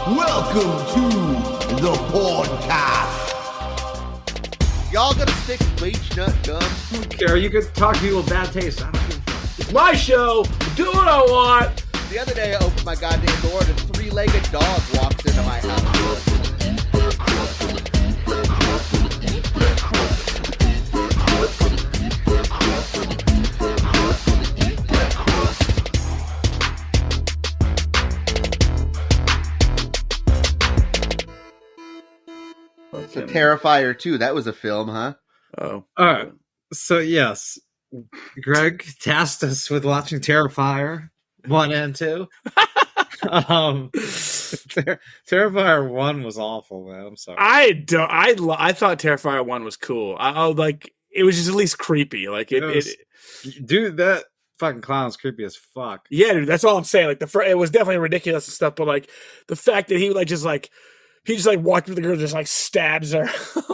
Welcome to the podcast. Y'all gonna stick bleach nut gum? I don't care. You can talk to people with bad taste. I don't give a fuck. It's my show. Do what I want. The other day I opened my goddamn door and a three-legged dog walks into my house. So Terrifier 2, that was a film, huh? Oh. All right. So, yes, Greg tasked us with watching Terrifier 1 and 2. Terrifier 1 was awful, man. I'm sorry. I thought Terrifier 1 was cool. I like it was just at least creepy. Like dude, that fucking clown's creepy as fuck. Yeah, dude, that's all I'm saying. Like it was definitely ridiculous and stuff, but like the fact that he just walked with the girl, just like stabs her.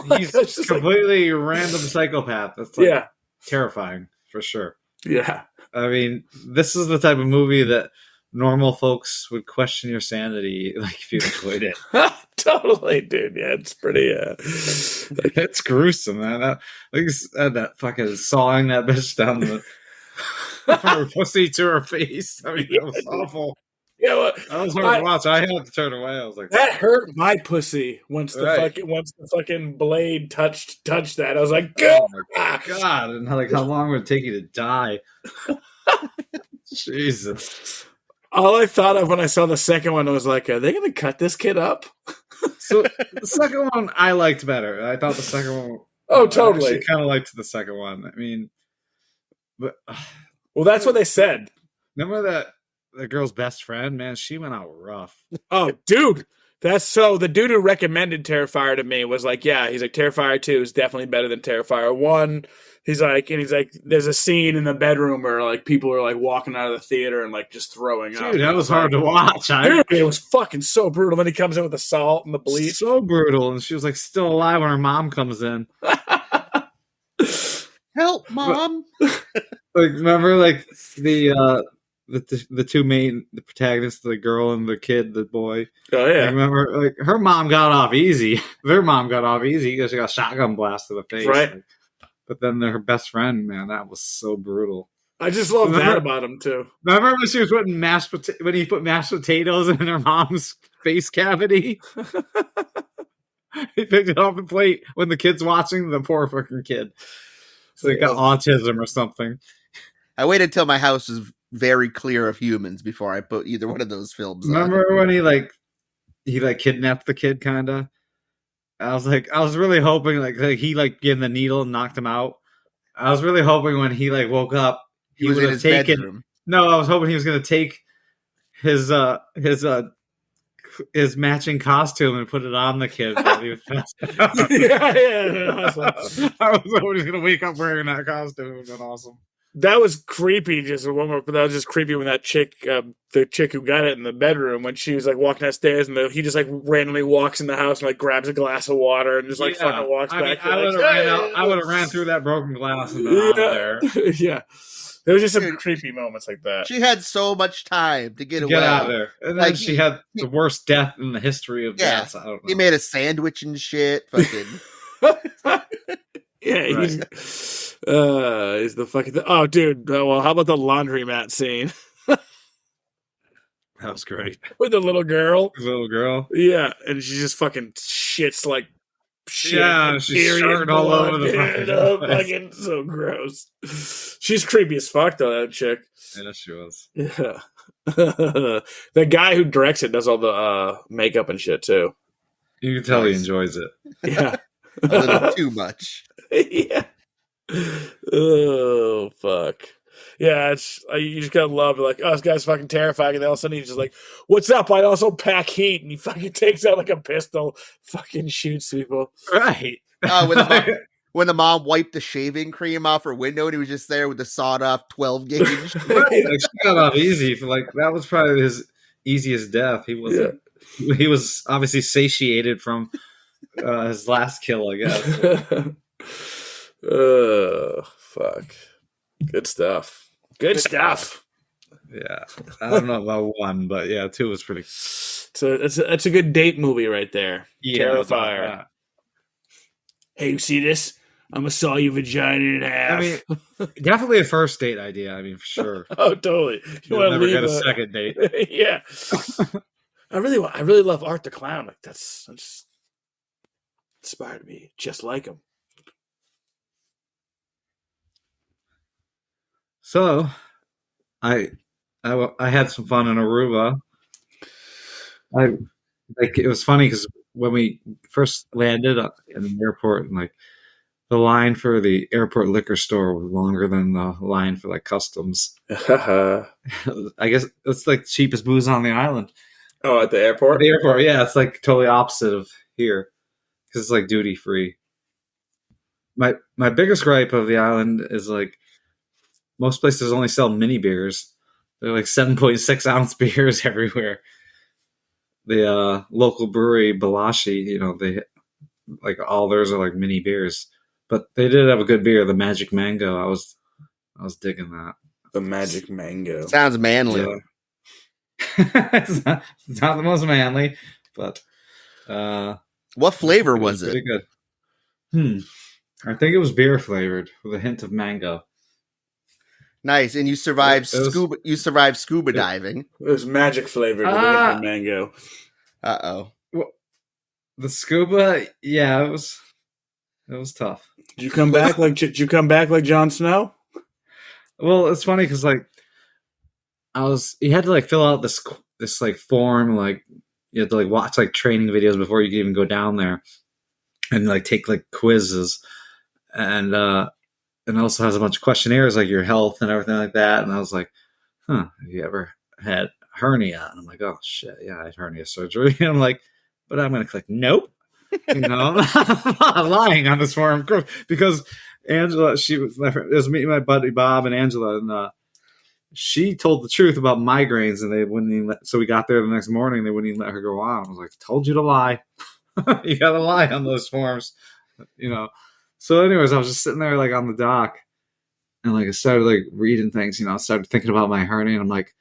Like, He's just completely random psychopath. That's like terrifying for sure. Yeah. I mean, this is the type of movie that normal folks would question your sanity, like if you enjoyed it. Totally, dude. Yeah, it's pretty. It's gruesome, man. That fucking sawing that bitch down from her pussy to her face. I mean, it was awful. Yeah, well, that was hard to watch. I had to turn away. I was like, that hurt my pussy once the fucking blade touched that. I was like, oh my god! And how long would it take you to die? Jesus. All I thought of when I saw the second one was like, are they going to cut this kid up? So the second one I liked better. I thought the second one. Oh, totally. I kind of liked the second one. I mean, but well, that's what they said. Remember that the girl's best friend? Man, she went out rough. Oh, dude. That's so. The dude who recommended Terrifier to me was like, yeah, he's like, Terrifier 2 is definitely better than Terrifier 1. He's like, there's a scene in the bedroom where like people are like walking out of the theater and like just throwing up. Dude, that was hard to watch. Dude, it was fucking so brutal. Then he comes in with the salt and the bleach. So brutal. And she was like still alive when her mom comes in. Help, Mom! Remember like the two main protagonists, the girl and the kid, the boy. Oh yeah. I remember like her mom got off easy. Their mom got off easy because she got shotgun blast to the face. Right. Like, but then her best friend, man, that was so brutal. I just love that about him too. Remember when she was putting when he put mashed potatoes in her mom's face cavity? He picked it off the plate when the kid's watching, the poor fucking kid. So they got autism or something. I waited until my house was very clear of humans before I put either one of those films on. Remember when he kidnapped the kid, kinda? I was really hoping he gave him the needle and knocked him out. I was really hoping when he woke up, he would have taken. Bedroom. No, I was hoping he was going to take his matching costume and put it on the kid while he was passed out. Yeah. I was hoping he was going to wake up wearing that costume. It would have been awesome. That was creepy. Just one more, but that was just creepy when that chick, the chick who got it in the bedroom, when she was like walking downstairs and he just like randomly walks in the house and like grabs a glass of water and just fucking walks back. I would have ran through that broken glass and been out there. Yeah, there was just some creepy moments like that. She had so much time to get away. Get out of there, and then she had the worst death in the history of deaths. I don't know. He made a sandwich and shit. Fucking. Yeah, right. He's the fucking. Oh, dude. Well, how about the laundromat scene? That was great. With the little girl. Yeah, and she just fucking shits like shit. Yeah, she's shirting all over the fucking fucking so gross. She's creepy as fuck, though, that chick. Yeah, she was. Yeah. The guy who directs it does all the makeup and shit, too. You can tell he enjoys it. Yeah. A little too much. Yeah. Oh, fuck. Yeah, you just gotta love it. Like, oh, this guy's fucking terrifying, and then all of a sudden he's just like, what's up? I also pack heat, and he fucking takes out like a pistol, fucking shoots people. Right. When the mom wiped the shaving cream off her window, and he was just there with the sawed-off 12 gauge. She got off easy. That was probably his easiest death. He wasn't. Yeah. He was obviously satiated from his last kill, I guess. Fuck. Good stuff. Good stuff. Yeah. I don't know about 1, but yeah, 2 was pretty. So that's a good date movie right there. Yeah, about Terrifier. that. Hey, you see this? I'm gonna saw your vagina in half. I mean, definitely a first date idea. I mean, for sure. Oh, totally. You'll wanna never leave get a second date. Yeah. I really love Art the Clown. Like that's just inspired me, just like him. So, I had some fun in Aruba. It was funny because when we first landed in the airport, and like the line for the airport liquor store was longer than the line for like customs. I guess it's like the cheapest booze on the island. Oh, at the airport? At the airport, yeah, it's like totally opposite of here because it's like duty free. My biggest gripe of the island is like most places only sell mini beers. They're like 7.6 ounce beers everywhere. The local brewery Balashi, they like all theirs are like mini beers, but they did have a good beer, the Magic Mango. I was digging that. The Magic Mango sounds manly. Yeah. it's not the most manly, but what flavor was it? Pretty good. I think it was beer flavored with a hint of mango. Nice, and you survived scuba. You survived scuba diving. It was magic flavored with a mango. Well, the scuba, yeah, it was tough. Did you come back like? Did you come back like Jon Snow? Well, it's funny because like you had to like fill out this like form, like you had to like watch like training videos before you could even go down there, and like take like quizzes, and also has a bunch of questionnaires like your health and everything like that. And I was like, have you ever had hernia? And I'm like, oh shit, yeah, I had hernia surgery. And I'm like, but I'm gonna click nope. I'm not lying on this form, of course, because Angela, she was my friend. It was me, my buddy Bob, and Angela, and she told the truth about migraines, and they wouldn't even so we got there the next morning, they wouldn't even let her go on. I was like, told you to lie. You gotta lie on those forms, So anyways, I was just sitting there like on the dock, and like I started like reading things, I started thinking about my hernia, and I'm like,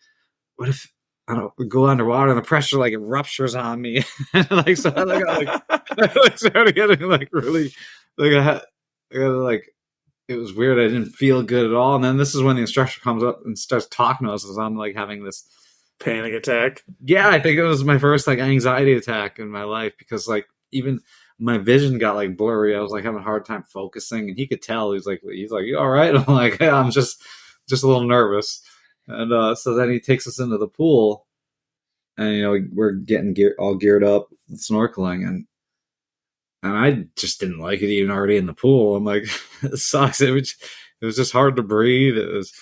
what if I don't go underwater and the pressure like it ruptures on me? Like so I started getting like really like I got like it was weird. I didn't feel good at all. And then this is when the instructor comes up and starts talking to us as I'm like having this panic attack. Yeah, I think it was my first like anxiety attack in my life because like even my vision got like blurry. I was like having a hard time focusing, and he could tell. He's like, you all right? I'm like, yeah, I'm just a little nervous. And so then he takes us into the pool, and we're getting all geared up, snorkeling, and I just didn't like it even already in the pool. I'm like, it sucks. It was just hard to breathe. It was,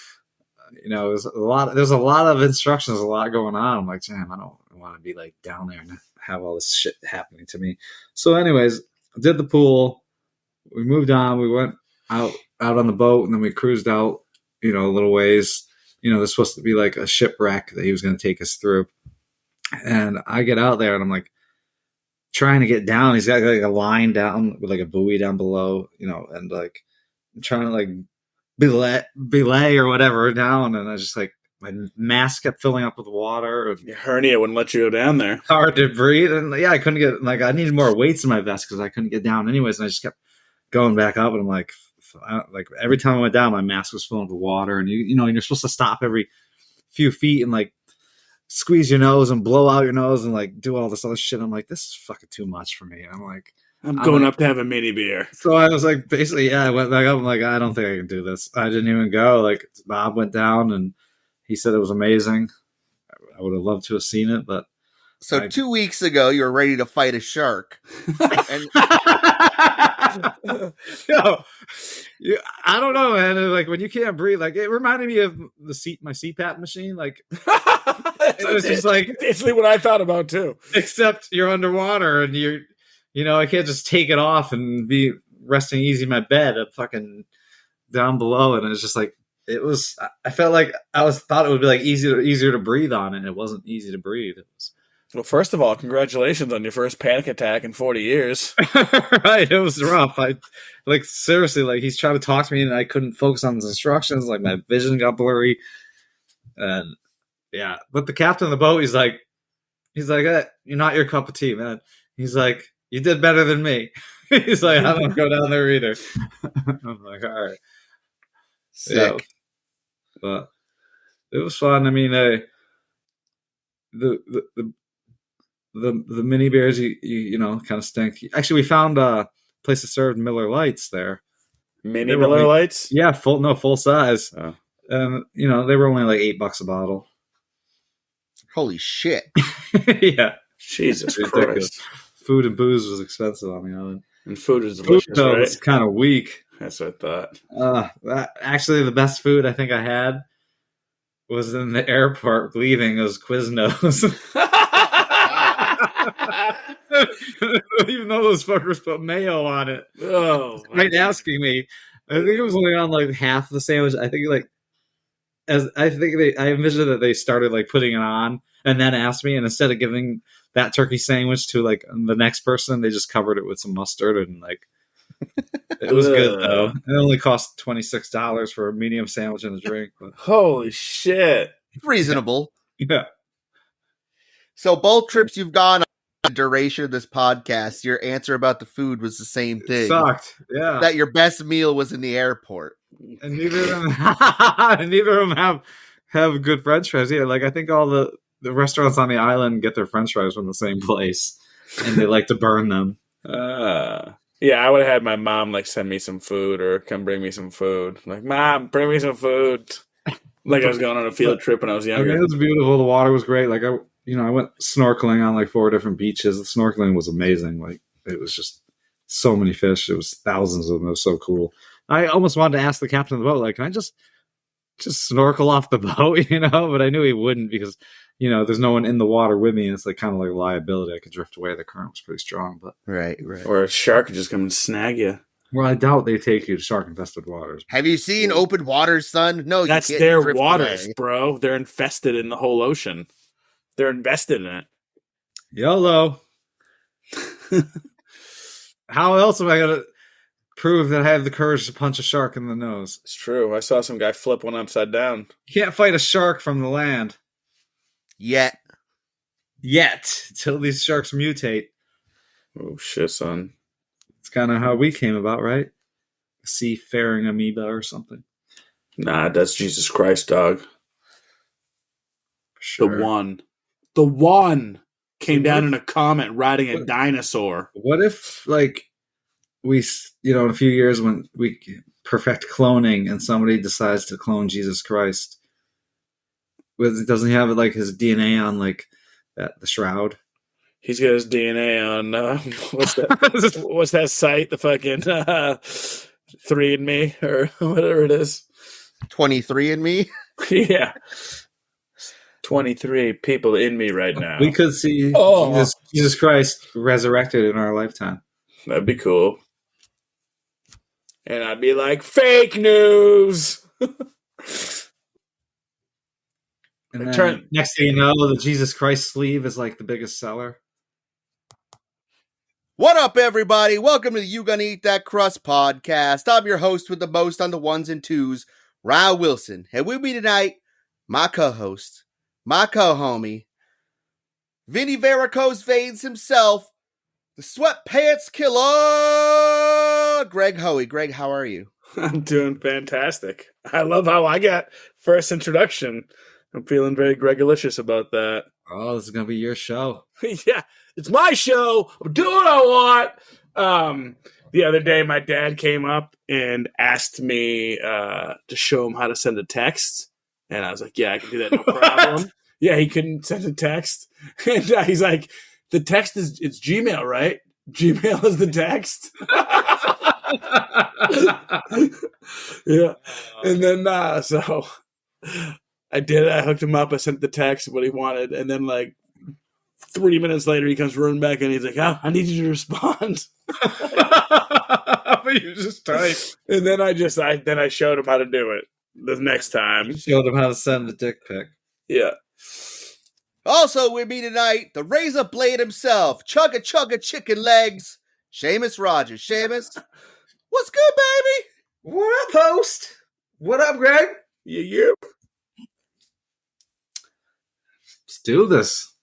it was a lot. There's a lot of instructions, a lot going on. I'm like, damn, I don't want to be like down there and have all this shit happening to me. So anyways, did the pool. We moved on. We went out on the boat, and then we cruised out, a little ways. There's supposed to be like a shipwreck that he was going to take us through. And I get out there, and I'm like trying to get down. He's got like a line down with like a buoy down below, and like I'm trying to like belay or whatever down. And I just like, my mask kept filling up with water. Your hernia wouldn't let you go down there. Hard to breathe. And yeah, I couldn't get, like, I needed more weights in my vest because I couldn't get down anyways. And I just kept going back up. And I'm like every time I went down, my mask was filling with water. And you're supposed to stop every few feet and like squeeze your nose and blow out your nose and like do all this other shit. I'm like, this is fucking too much for me. And I'm like, I'm going up to have a mini beer. So I was like, basically, yeah, I went back up. I'm like, I don't think I can do this. I didn't even go. Like, Bob went down and he said it was amazing. I would have loved to have seen it, but. So 2 weeks ago, you were ready to fight a shark. And no, I don't know, man. Like when you can't breathe, like it reminded me of my CPAP machine. Like it was just like basically what I thought about too. Except you're underwater and I can't just take it off and be resting easy in my bed. I'm fucking down below, and it's just like it was. I felt like thought it would be like easier to breathe on, and it wasn't easy to breathe. It was. Well, first of all, congratulations on your first panic attack in 40 years. Right, it was rough. I like seriously, like he's trying to talk to me, and I couldn't focus on his instructions. Like my vision got blurry, and yeah. But the captain of the boat, he's like, He's like, you're not your cup of tea, man. He's like, you did better than me. He's like, I don't go down there either. I'm like, all right. Sick. Yeah. But it was fun. I mean, the mini beers, you know, kind of stink. Actually, we found a place that served Miller Lights there. Mini Miller Lights? Yeah, full size. Oh. And, you know, they were only like $8 a bottle. Holy shit. Yeah. Jesus Christ. Food and booze was expensive on the island. And food is delicious, food, though, right? was kind of weak. That's what I thought. Actually, the best food I think I had was in the airport leaving. It was Quiznos. Even though those fuckers put mayo on it. Oh, right, asking me. I think it was only on like half the sandwich. I think I envisioned that they started like putting it on and then asked me, and instead of giving that turkey sandwich to like the next person, they just covered it with some mustard and like it was good though. It only cost $26 for a medium sandwich and a drink. But. Holy shit. Reasonable. Yeah. So both trips you've gone on the duration of this podcast, your answer about the food was the same thing. It sucked. Yeah. That your best meal was in the airport. And neither of them have good French fries either. Like I think all the restaurants on the island get their French fries from the same place, and they like to burn them. Yeah, I would have had my mom like send me some food or come bring me some food. Like, Mom, bring me some food. Like I was going on a field trip when I was younger. I mean, it was beautiful. The water was great. Like I went snorkeling on like 4 different beaches. The snorkeling was amazing. Like it was just so many fish. It was thousands of them. It was so cool. I almost wanted to ask the captain of the boat, like, can I just snorkel off the boat, you know? But I knew he wouldn't because, you know, there's no one in the water with me, and it's like kind of like a liability. I could drift away. The current was pretty strong, but right. Or a shark could just come and snag you. Well, I doubt they take you to shark-infested waters. Have you seen open waters, son? No, that's their waters, bro. They're infested in the whole ocean. They're invested in it. YOLO. How else am I gonna prove that I have the courage to punch a shark in the nose? It's true. I saw some guy flip one upside down. You can't fight a shark from the land. Yet. Until these sharks mutate. Oh, shit, son. It's kind of how we came about, right? A seafaring amoeba or something. Nah, that's Jesus Christ, dog. Sure. The one came down in a comet riding a dinosaur. What if, like, we, you know, in a few years when we perfect cloning and somebody decides to clone Jesus Christ, doesn't he have like his DNA on like the shroud? He's got his DNA on what's that? What's that site? The fucking 3andMe or whatever it is. 23andMe. Yeah, 23 people in me right now. We could see Jesus Christ resurrected in our lifetime. That'd be cool. And I'd be like, fake news. And then next thing you know, the Jesus Christ sleeve is like the biggest seller. What up, everybody? Welcome to the You Gonna Eat That Crust podcast. I'm your host with the most on the ones and twos, Ryan Wilson. And with me tonight, my co-host, my co-homie, Vinny Varicose Veins himself, the sweatpants killer, Greg Hoey. Greg, how are you? I'm doing fantastic. I love how I got first introduction. I'm feeling very Gregolicious about that. Oh, this is going to be your show. Yeah, it's my show. I'm doing what I want. The other day, my dad came up and asked me to show him how to send a text. And I was like, yeah, I can do that, no problem. Yeah, he couldn't send a text. And he's like, the text it's Gmail, right? Gmail is the text. Yeah. And then, so I did it. I hooked him up. I sent the text what he wanted. And then, like, 3 minutes later, he comes running back and he's like, oh, I need you to respond. But you just type. And then I showed him how to do it the next time. You showed him how to send a dick pic. Yeah. Also with me tonight, the razor blade himself, chugga chicken legs, Seamus Rogers. Seamus, what's good, baby? What up, host? What up, Greg? Yeah. Let's do this.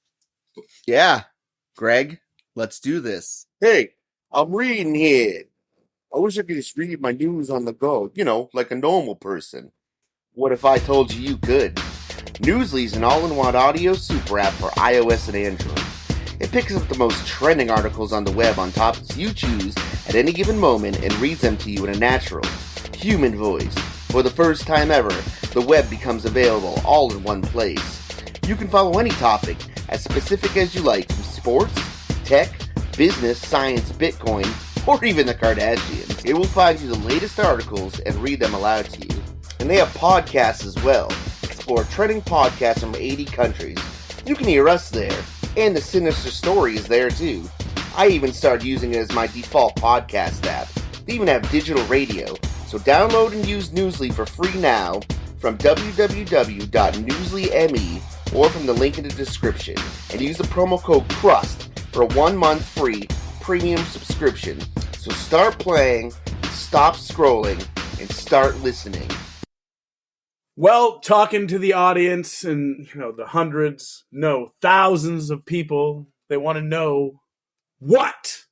Yeah, Greg, let's do this. Hey, I'm reading here. I wish I could just read my news on the go, like a normal person. What if I told you you could? Newsly's an all-in-one audio super app for iOS and Android. It picks up the most trending articles on the web on topics you choose at any given moment and reads them to you in a natural, human voice. For the first time ever, the web becomes available all in one place. You can follow any topic, as specific as you like, from sports, tech, business, science, Bitcoin, or even the Kardashians. It will find you the latest articles and read them aloud to you. And they have podcasts as well. Explore trending podcasts from 80 countries. You can hear us there, and the Sinister Story is there too. I even started using it as my default podcast app. They even have digital radio, so download and use Newsly for free now from www.newsly.me or from the link in the description, and use the promo code CRUST for a 1 month free premium subscription. So start playing, stop scrolling, and start listening. Well, talking to the audience and, the hundreds, no, thousands of people, they want to know, what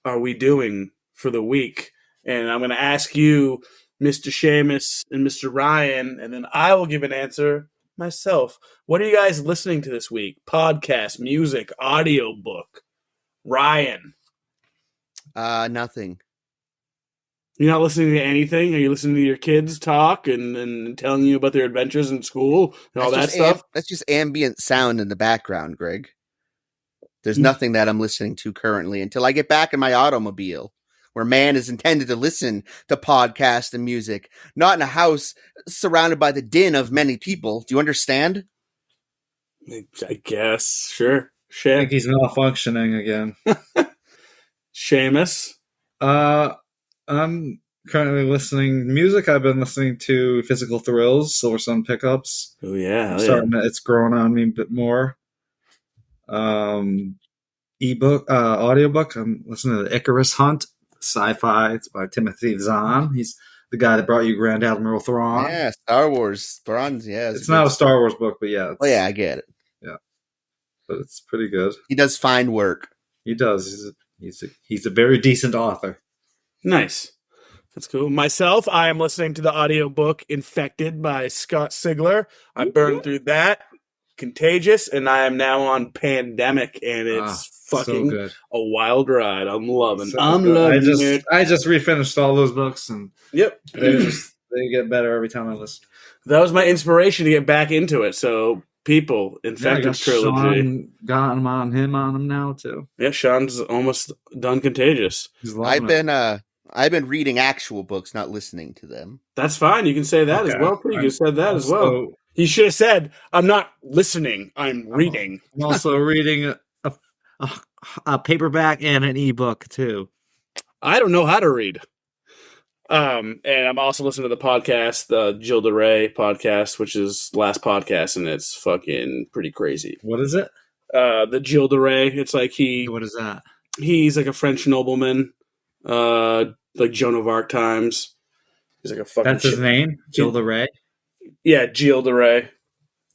are we doing for the week? And I'm going to ask you, Mr. Seamus and Mr. Ryan, and then I will give an answer myself. What are you guys listening to this week? Podcast, music, audiobook? Ryan? Nothing. You're not listening to anything? Are you listening to your kids talk and telling you about their adventures in school and all that stuff? That's just ambient sound in the background, Greg. There's nothing that I'm listening to currently until I get back in my automobile, where man is intended to listen to podcasts and music, not in a house surrounded by the din of many people. Do you understand? I guess. Sure. I think he's malfunctioning again. Seamus? I'm currently listening music. I've been listening to Physical Thrills, Silver Sun Pickups. Oh yeah, It's growing on me a bit more. Audiobook. I'm listening to the Icarus Hunt, sci-fi. It's by Timothy Zahn. He's the guy that brought you Grand Admiral Thrawn. Yeah, Star Wars. Thrawn's, yeah. It's not a Star Wars book, but yeah. Oh yeah, I get it. Yeah, but it's pretty good. He does fine work. He does. He's a very decent author. Nice. That's cool. Myself, I am listening to the audiobook Infected by Scott Sigler. I burned through that. Contagious, and I am now on Pandemic, and it's fucking so good. A wild ride. I'm loving it. I just refinished all those books, and yep. They get better every time I listen. That was my inspiration to get back into it. So, people, Infected trilogy. Sean got him on him now too. Yeah, Sean's almost done Contagious. I've been reading actual books, not listening to them. That's fine. You can say that as well. You said that as well. You should have said, "I'm not listening. I'm reading." I'm also reading a paperback and an ebook too. I don't know how to read. And I'm also listening to the podcast, the Jill DeRay podcast, which is the last podcast, and it's fucking pretty crazy. What is it? The Jill DeRay. It's like What is that? He's like a French nobleman, like Joan of Arc times. He's like a fucking. That's his name, Jill DeRay. Yeah, Jill DeRay.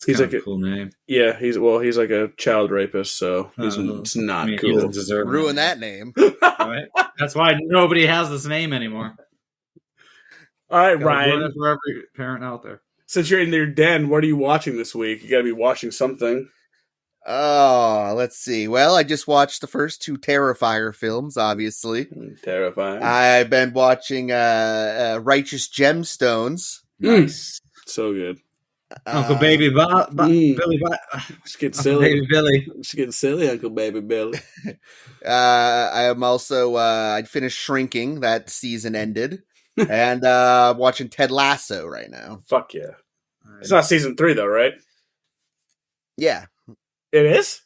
He's like a cool name. Yeah, he's like a child rapist, so it's not cool. He doesn't deserve Ruin that name. Right? That's why nobody has this name anymore. All right, Ryan. For every parent out there. Since you're in your den, what are you watching this week? You got to be watching something. Oh, let's see. Well, I just watched the first 2 Terrifier films, obviously. Terrifying. I've been watching Righteous Gemstones. Nice. So good. Uncle Baby Billy. Just get silly. Baby Billy. Just get silly, Uncle Baby Billy. I am also, I'd finished Shrinking. That season ended. And watching Ted Lasso right now. Fuck yeah. It's not season 3 though, right? Yeah. It is?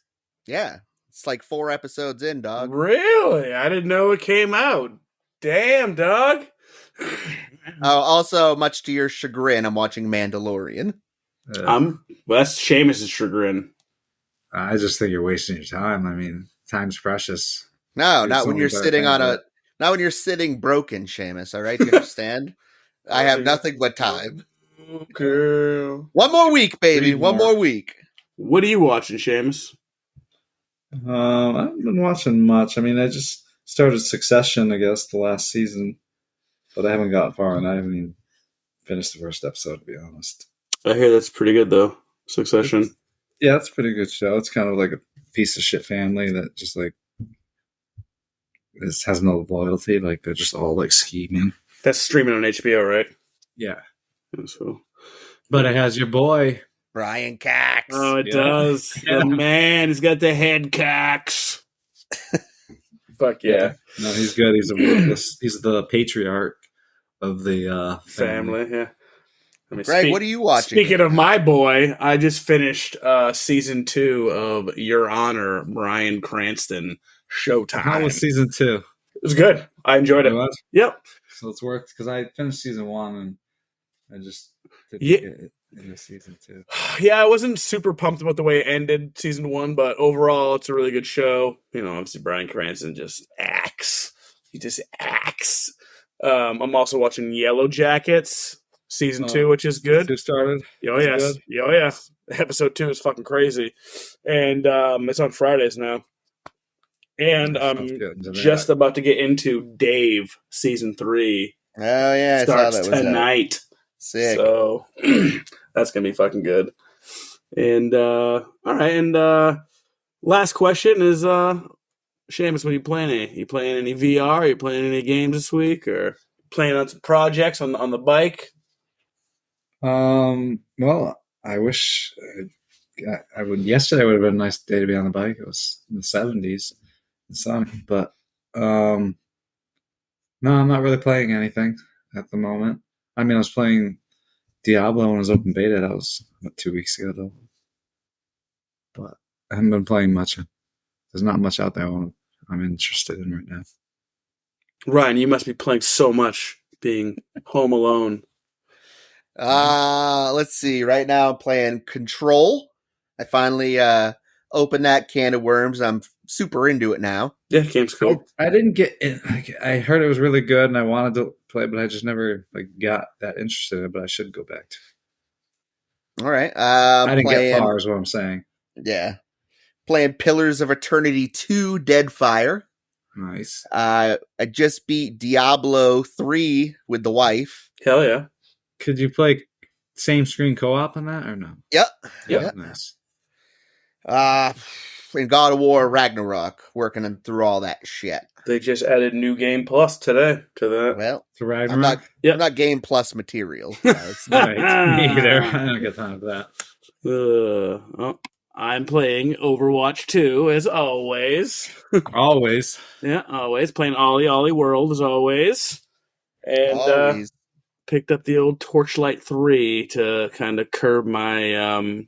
Yeah. It's like 4 episodes in, dog. Really? I didn't know it came out. Damn, dog. Also, much to your chagrin, I'm watching Mandalorian. Well, that's Seamus' chagrin. I just think you're wasting your time. I mean, time's precious. No, not when you're sitting not when you're sitting broken, Seamus, all right? Do you understand? I have nothing but time. Okay. 1 more week, baby. 1 more week. What are you watching, Seamus? I haven't been watching much. I mean, I just started Succession, I guess, the last season, but I haven't gotten far, and I haven't even finished the first episode, to be honest. I hear that's pretty good though. Succession. Yeah, it's a pretty good show. It's kind of like a piece of shit family that just like has no loyalty. Like they're just all like scheming. That's streaming on HBO, right? Yeah. So, But it has your boy Brian Cox. oh, it Yeah. does. Yeah. The man, he's got the head cocks. Fuck yeah. No, he's good. He's the patriarch of the family. Family, yeah. I mean, Greg, what are you watching? Speaking of my boy, I just finished season 2 of Your Honor, Bryan Cranston, Showtime. How was season 2? It was good. I enjoyed it. Was? Yep. So it's worked because I finished season 1 and I just didn't Yeah. get it into season 2. Yeah, I wasn't super pumped about the way it ended season 1, but overall, it's a really good show. You know, obviously Bryan Cranston just acts. He just acts. I'm also watching Yellow Jackets season 2, which is good. 2 started. Oh Is it yes, good? oh yeah. Episode 2 is fucking crazy, and it's on Fridays now. And Sounds I'm good. just about to get into Dave season 3. Oh yeah, I saw Starts that was tonight. sick. So that's gonna be fucking good. And all right, and last question is Seamus, what are you playing? You playing any VR? Are you playing any games this week, or playing on some projects on the bike? Well, I wish I would. Yesterday would have been a nice day to be on the bike. It was in the 70s, and sunny. But no, I'm not really playing anything at the moment. I mean, I was playing Diablo when it was open beta. That was 2 weeks ago, though. But I haven't been playing much. There's not much out there I'm interested in right now. Ryan, you must be playing so much being home alone. Let's see. Right now I'm playing Control. I finally opened that can of worms. I'm super into it now. Yeah, game's cool. I didn't get in. I heard it was really good, and I wanted to play, but I just never got that interested in it. But I should go back to it. All right. I didn't playing, get far, is what I'm saying. Yeah. Playing Pillars of Eternity 2 Deadfire. Nice. I just beat Diablo 3 with the wife. Hell yeah. Could you play same screen co-op on that or no? Yep. Yep. Nice. In God of War Ragnarok, working through all that shit. They just added New Game Plus today to that. Well, To I'm not. Yep. I'm not Game Plus material. guys. Right. Me either. I don't get time for that. Oh, I'm playing Overwatch 2 as always. Always. Yeah, always playing Ollie World as always, and Always. picked up the old Torchlight 3 to kind of curb my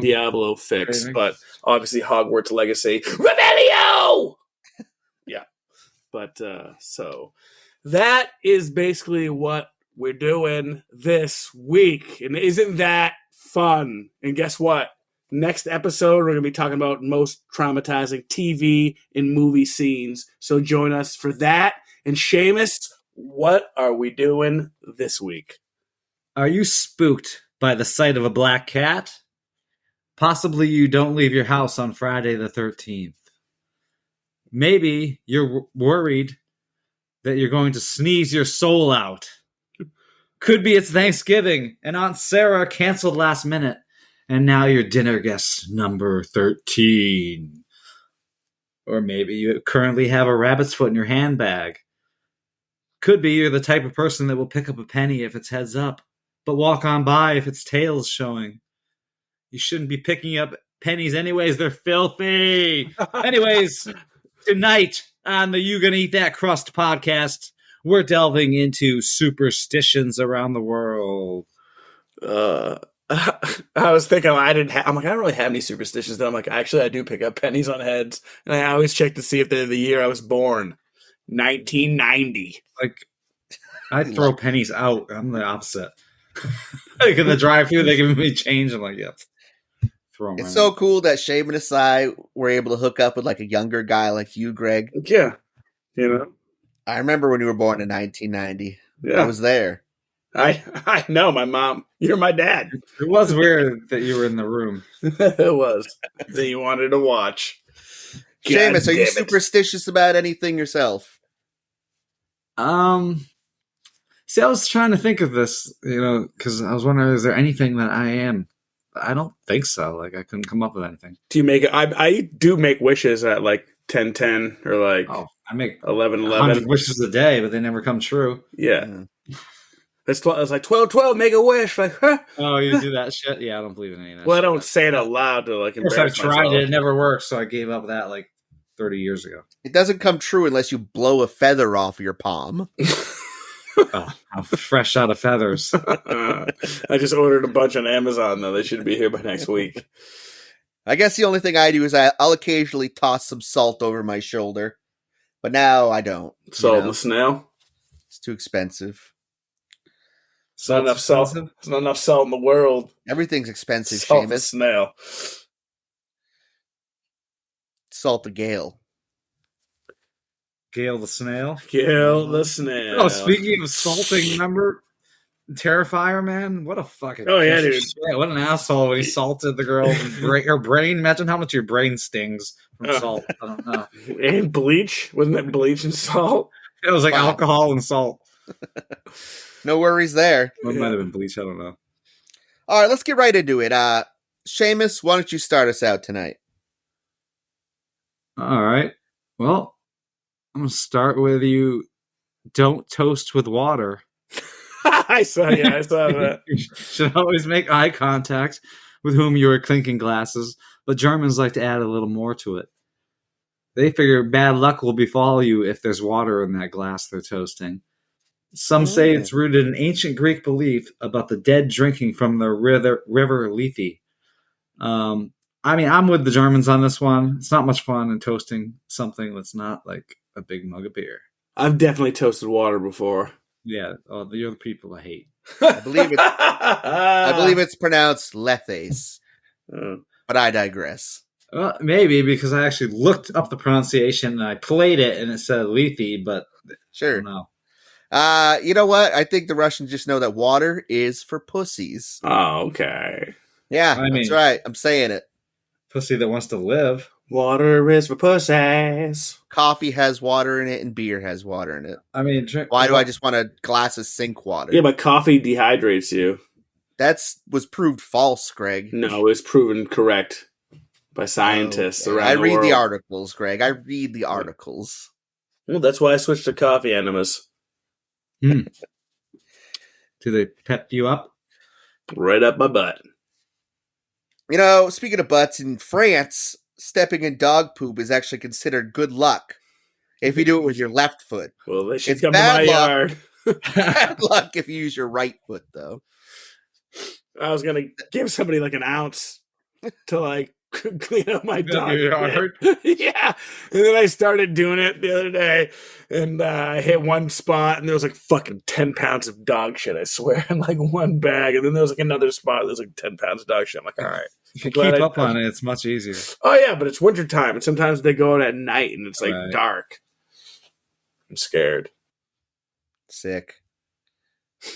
Diablo fix. Craving. But obviously Hogwarts Legacy Rebellio. Yeah, but so that is basically what we're doing this week, and isn't that fun? And guess what? Next episode, we're going to be talking about most traumatizing TV and movie scenes. So join us for that. And Seamus, what are we doing this week? Are you spooked by the sight of a black cat? Possibly you don't leave your house on Friday the 13th. Maybe you're worried that you're going to sneeze your soul out. Could be it's Thanksgiving and Aunt Sarah canceled last minute. And now you're dinner guest number 13. Or maybe you currently have a rabbit's foot in your handbag. Could be you're the type of person that will pick up a penny if it's heads up, but walk on by if its tail's showing. You shouldn't be picking up pennies anyways, they're filthy. Anyways, tonight on the You Gonna Eat That Crust podcast, we're delving into superstitions around the world. I was thinking I don't really have any superstitions. Then I'm like, actually, I do pick up pennies on heads, and I always check to see if they're the year I was born, 1990. Like, I throw pennies out. I'm the opposite. Like in the drive-thru, they give me change. I'm like, yeah, throw them. It's so cool that Shaman and I were able to hook up with like a younger guy like you, Greg. Yeah, you know. I remember when you were born in 1990. Yeah, I was there. I know, my mom. You're my dad. It was weird that you were in the room. It was that you wanted to watch. Seamus, are you damn it. superstitious about anything yourself? See, I was trying to think of this, because I was wondering, is there anything that I am? I don't think so. Like, I couldn't come up with anything. Do you make it? I do make wishes at like 10:10 or like I make 11:11. 100 wishes a day, but they never come true. Yeah. Mm. It's like 12:12, make a wish. Like, huh? Oh, you do that shit? Yeah, I don't believe in any of that Well, I shit. don't say it out loud to like Of course, embarrass I've tried myself. it. It never worked, so I gave up that like 30 years ago. It doesn't come true unless you blow a feather off your palm. Oh, I'm fresh out of feathers. I just ordered a bunch on Amazon, though. They should be here by next week. I guess the only thing I do is I'll occasionally toss some salt over my shoulder. But now I don't. Salt and the snail? It's too expensive. It's not enough salt. There's not enough salt in the world. Everything's expensive, Salt the Seamus. snail. Salt the Gale. Gale the snail. Kill the snail. Oh, speaking of salting, remember Terrifier, man? What a fucking yeah, piece of dude. shit. What an asshole when he salted the girl. Her brain. Imagine how much your brain stings from salt. I don't know. And bleach? Wasn't that bleach and salt? It was like Wow. alcohol and salt. No worries there. It might have been bleach. I don't know. All right, let's get right into it. Seamus, why don't you start us out tonight? All right. Well, I'm going to start with you. Don't toast with water. I saw that. You should always make eye contact with whom you are clinking glasses, but Germans like to add a little more to it. They figure bad luck will befall you if there's water in that glass they're toasting. Some say it's rooted in ancient Greek belief about the dead drinking from the river Lethe. I mean, I'm with the Germans on this one. It's not much fun in toasting something that's not like a big mug of beer. I've definitely toasted water before. Yeah, you're the people I hate. I believe it's pronounced Lethes, but I digress. Well, maybe because I actually looked up the pronunciation and I played it and it said Lethe, but I Sure. don't know. You know what? I think the Russians just know that water is for pussies. Oh, okay. Yeah, I mean- that's right. I'm saying it. Pussy that wants to live. Water is for pussies. Coffee has water in it and beer has water in it. I mean, Why do I just want a glass of sink water? Yeah, but coffee dehydrates you. Was proved false, Greg. No, it's proven correct by scientists around I the read world. the articles, Greg. I read the articles. Well, that's why I switched to coffee enemas. Do they pep you up? Right up my butt. You know, speaking of butts, in France, stepping in dog poop is actually considered good luck if you do it with your left foot. Well, they should It's come to my bad luck. yard. Bad luck if you use your right foot, though. I was going to give somebody like an ounce to like clean up my dog. yard? Yeah. And then I started doing it the other day and I hit one spot and there was like fucking 10 pounds of dog shit, I swear, in like one bag. And then there was like another spot, there's like 10 pounds of dog shit. I'm like, all right. If you Glad keep I- up on it, it's much easier. Oh, yeah, but it's wintertime and sometimes they go out at night and it's like Right. dark. I'm scared. Sick.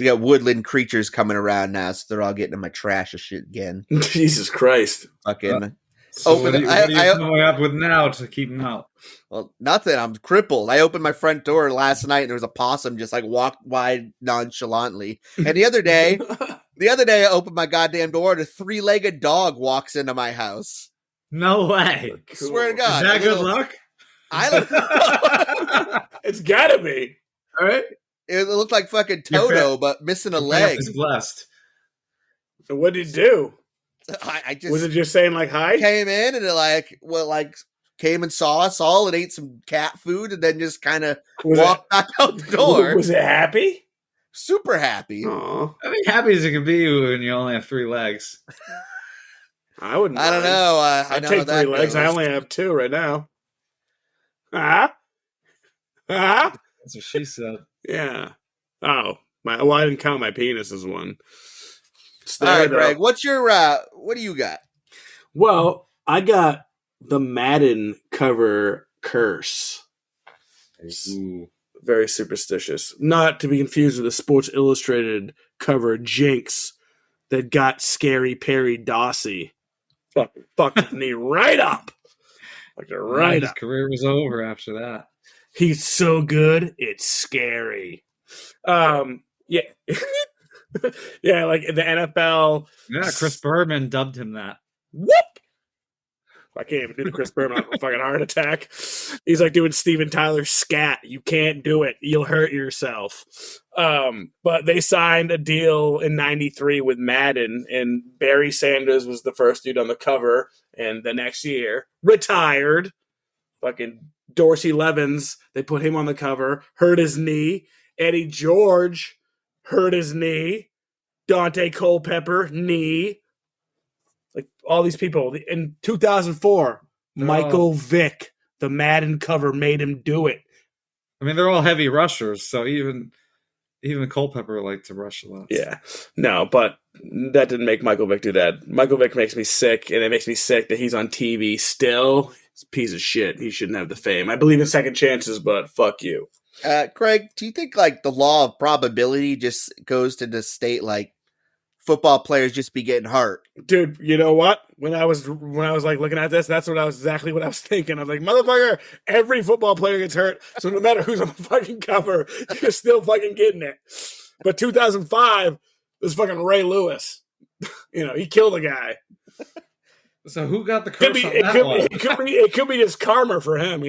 We got woodland creatures coming around now, so they're all getting in my trash of shit again. Jesus Christ. Fucking. So Open what are it. you, what are you I- coming up with now to keep them out? Well, nothing. I'm crippled. I opened my front door last night and there was a possum just like walked wide nonchalantly. And the other day I opened my goddamn door and a 3-legged dog walks into my house. No way. Swear to Is God. that a good little- luck? I don't know. It's gotta be. All right. It looked like fucking Your Toto, but missing a leg. Is blessed. What did it do? I just Was it just saying like hi? came in and it came and saw us all and ate some cat food and then just kind of Was walked back out the door. Was it happy? Super happy. Aw, I think happy as it can be when you only have 3 legs. I wouldn't. I don't mind. know. I I'd know how take that 3 legs. goes. I only have 2 right now. Ah, That's what she said. yeah. Oh, well, I didn't count my penis as one. All right, Though. Greg. What do you got? Well, I got the Madden cover curse. Ooh. Very superstitious. Not to be confused with the Sports Illustrated cover jinx that got Scary Perry Dossie. Fucked me right up. Like right His up. career was over after that. He's so good, it's scary. Yeah. Yeah, like the NFL. Yeah, Chris Berman dubbed him that. Whoop! I can't even do the Chris Berman. I'm a fucking heart attack. He's like doing Steven Tyler scat. You can't do it. You'll hurt yourself. But they signed a deal in '93 with Madden, and Barry Sanders was the first dude on the cover. And the next year, retired. Fucking Dorsey Levens, they put him on the cover, hurt his knee. Eddie George hurt his knee. Dante Culpepper, knee. Like all these people. In 2004, Michael Vick, the Madden cover, made him do it. I mean, they're all heavy rushers, so even Culpepper liked to rush a lot. Yeah. No, but that didn't make Michael Vick do that. Michael Vick makes me sick, and it makes me sick that he's on TV still. He's a piece of shit. He shouldn't have the fame. I believe in second chances, but fuck you. Craig, do you think like the law of probability just goes to the state like football players just be getting hurt? Dude, you know what? When I was like looking at this, that's exactly what I was thinking. I was like, motherfucker, every football player gets hurt, so no matter who's on the fucking cover, you're still fucking getting it. But 2005 was fucking Ray Lewis. He killed a guy. So who got the curse on that one? It could be just karma for him,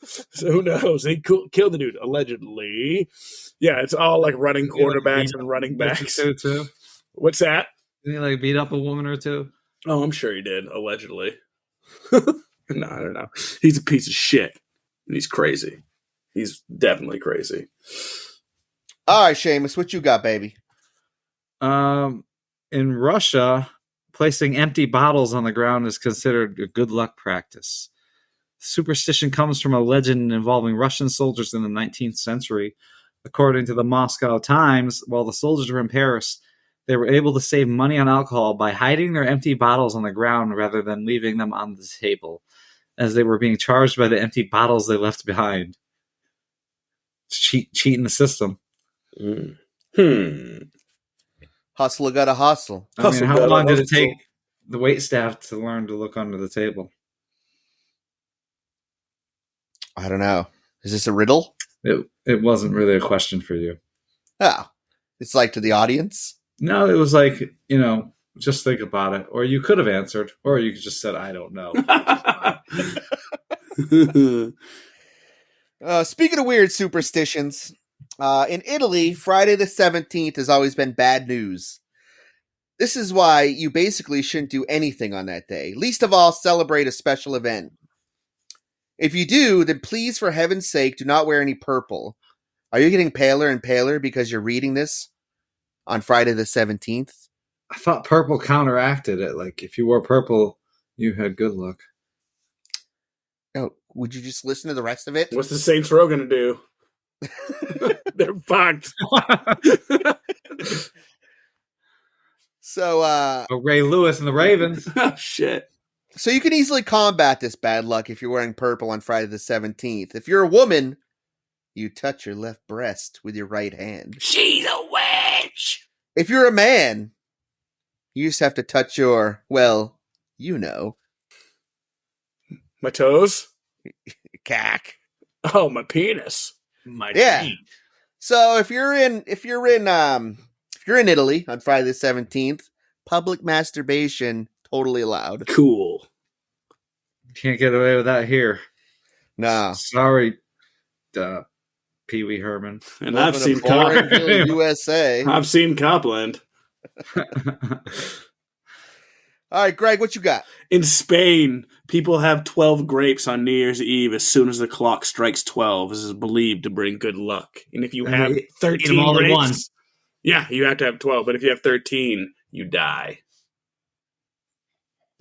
So who knows? He killed the dude, allegedly. Yeah, it's all like running quarterbacks and running backs. Too. What's that? Did he like beat up a woman or two? Oh, I'm sure he did, allegedly. No, I don't know. He's a piece of shit. And he's crazy. He's definitely crazy. All right, Seamus, what you got, baby? In Russia, placing empty bottles on the ground is considered a good luck practice. Superstition comes from a legend involving Russian soldiers in the 19th century. According to the Moscow Times, while the soldiers were in Paris, they were able to save money on alcohol by hiding their empty bottles on the ground rather than leaving them on the table, as they were being charged by the empty bottles they left behind. Cheating the system. Hustler gotta hustle. I mean, how long did it take the waitstaff to learn to look under the table? I don't know. Is this a riddle? It wasn't really a question for you. Oh, it's like to the audience? No, it was like, just think about it. Or you could have answered, or you could just said, I don't know. Speaking of weird superstitions, in Italy, Friday the 17th has always been bad news. This is why you basically shouldn't do anything on that day. Least of all, celebrate a special event. If you do, then please, for heaven's sake, do not wear any purple. Are you getting paler and paler because you're reading this on Friday the 17th? I thought purple counteracted it. Like, if you wore purple, you had good luck. Oh, would you just listen to the rest of it? What's the Saints Row going to do? They're fucked. So, Ray Lewis and the Ravens. Oh, shit. So you can easily combat this bad luck if you're wearing purple on Friday the 17th. If you're a woman, you touch your left breast with your right hand. She's a witch! If you're a man, you just have to touch your, well, My toes? Cack. Oh, my penis. My yeah. So if you're in Italy on Friday the 17th, public masturbation totally allowed. Cool. Can't get away with that here. No. Sorry, Pee Wee Herman. And I've seen Copland, USA. I've seen Copland. All right, Greg, what you got? In Spain, people have 12 grapes on New Year's Eve as soon as the clock strikes 12. This is believed to bring good luck. And if you have 13 all grapes, at once. Yeah, you have to have 12. But if you have 13, you die.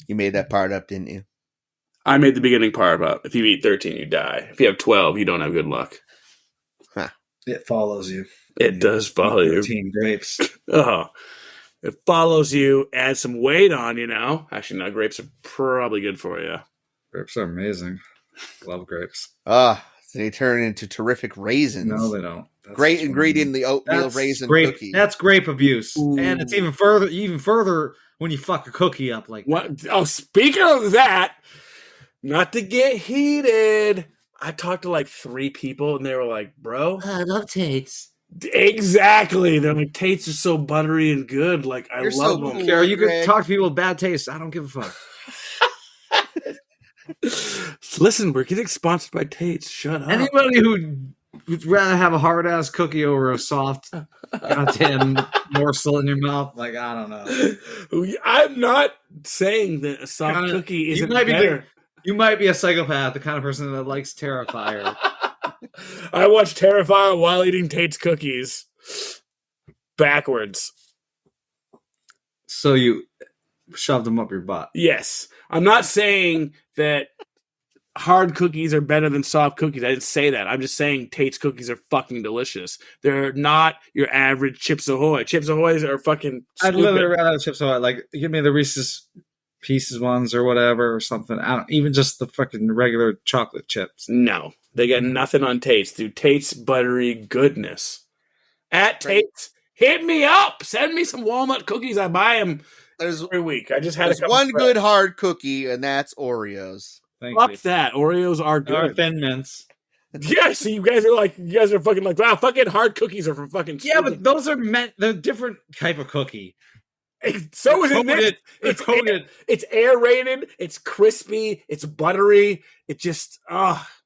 You made that part up, didn't you? I made the beginning part up. If you eat 13, you die. If you have 12, you don't have good luck. Huh. It follows you. It does follow you. 13 grapes. Oh. It follows you, adds some weight on, Actually, no, grapes are probably good for you. Grapes are amazing. Love grapes. So they turn into terrific raisins. No, they don't. That's great ingredient in the oatmeal raisin cookie. That's grape abuse. Ooh. And it's even further when you fuck a cookie up like what? That. Oh, speaking of that, Not to get heated. I talked to like 3 people and they were like, bro. I love Tate's. Exactly. They're like, Tate's are so buttery and good. Like, I You're love so them. cool. Carol, you could Greg. talk to people with bad taste. I don't give a fuck. Listen, we're getting sponsored by Tate's. Shut up. Anybody who'd rather have a hard ass cookie over a soft goddamn morsel in your mouth, like I don't know. I'm not saying that a soft Kinda- cookie isn't you might be better. You might be a psychopath, the kind of person that likes Terrifier. I watched Terrifier while eating Tate's cookies. Backwards. So you shoved them up your butt. Yes. I'm not saying that hard cookies are better than soft cookies. I didn't say that. I'm just saying Tate's cookies are fucking delicious. They're not your average Chips Ahoy. Chips Ahoy's are fucking stupid. I'd literally rather have Chips Ahoy. Like, give me the Reese's Pieces ones or whatever or something. I don't even just the fucking regular chocolate chips. No, they got nothing on Tate's, dude. Tate's buttery goodness. At Tate's, hit me up. Send me some walnut cookies. I buy them every week. I just had one good hard cookie, and that's Oreos. Fuck that. Oreos are good. Or Thin Mints. Yeah, so you guys are fucking like, wow, fucking hard cookies are for fucking Yeah, but those are they're different type of cookie. So is it. It's aerated. It's crispy. It's buttery. It just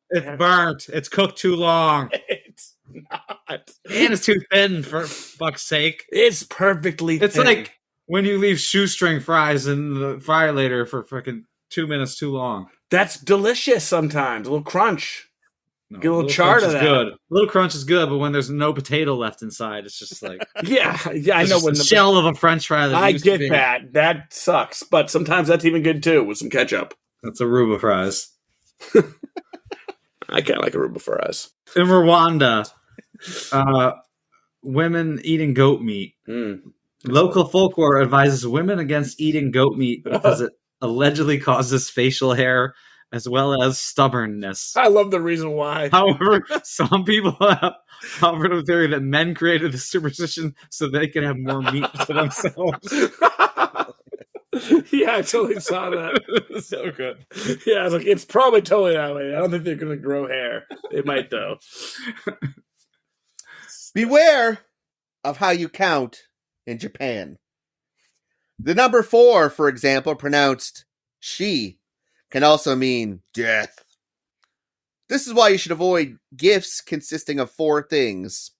it's burnt. It's cooked too long. It's not. And it's too thin for fuck's sake. It's perfectly. It's thin. like when you leave shoestring fries in the fryer later for fucking 2 minutes too long. That's delicious. Sometimes a little crunch. No, Get a little char to that. Good. A little crunch is good, but when there's no potato left inside, it's just like yeah. I know when the shell of a French fry. That I get that. That sucks, but sometimes that's even good too with some ketchup. That's Aruba fries. I kind of like Aruba fries. In Rwanda, women eating goat meat. Local folklore advises women against eating goat meat because it allegedly causes facial hair as well as stubbornness. I love the reason why. However, some people have offered a theory that men created the superstition so they can have more meat to themselves. Yeah, I totally saw that. So good. Yeah, I was like, it's probably totally that way. I don't think they're going to grow hair. They might, though. Beware of how you count in Japan. The number 4, for example, pronounced she, can also mean death. This is why you should avoid gifts consisting of 4 things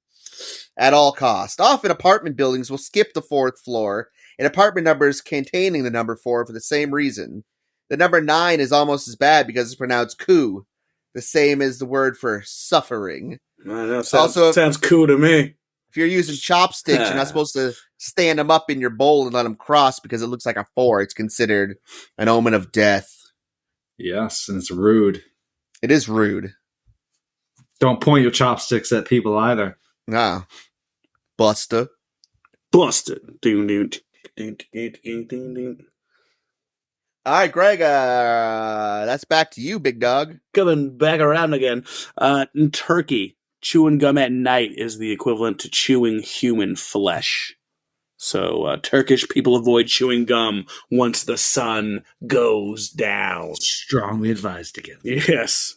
at all costs. Often apartment buildings will skip the 4th floor and apartment numbers containing the number 4 for the same reason. The number 9 is almost as bad because it's pronounced ku, the same as the word for suffering. Sounds cool to me. If you're using chopsticks, you're not supposed to stand them up in your bowl and let them cross because it looks like a 4. It's considered an omen of death. Yes, and it's rude. It is rude. Don't point your chopsticks at people either. Nah. Buster. Busted. Ding, ding, ding, ding, ding, ding, ding. All right, Greg, that's back to you, big dog. Coming back around again. In Turkey, chewing gum at night is the equivalent to chewing human flesh. So Turkish people avoid chewing gum once the sun goes down. Strongly advised against. Yes.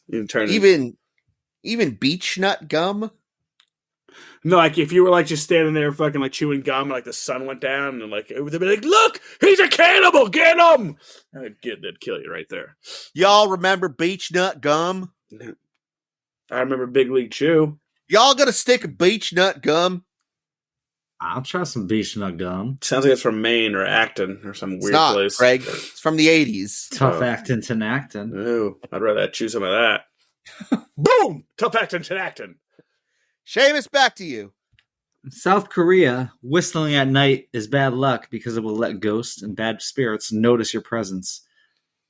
Even beech nut gum? No, like if you were like just standing there fucking like chewing gum and like the sun went down and like they'd be like, look, he's a cannibal, get him! That'd kill you right there. Y'all remember beech nut gum? I remember Big League Chew. Y'all got a stick of beech nut gum? I'll try some beech nut gum. Sounds like it's from Maine or Acton or some weird place. Greg. It's from the 80s. Tough Acton to Acton. Ooh, I'd rather chew some of that. Boom! Tough Acton to Acton. Seamus, back to you. In South Korea, whistling at night is bad luck because it will let ghosts and bad spirits notice your presence.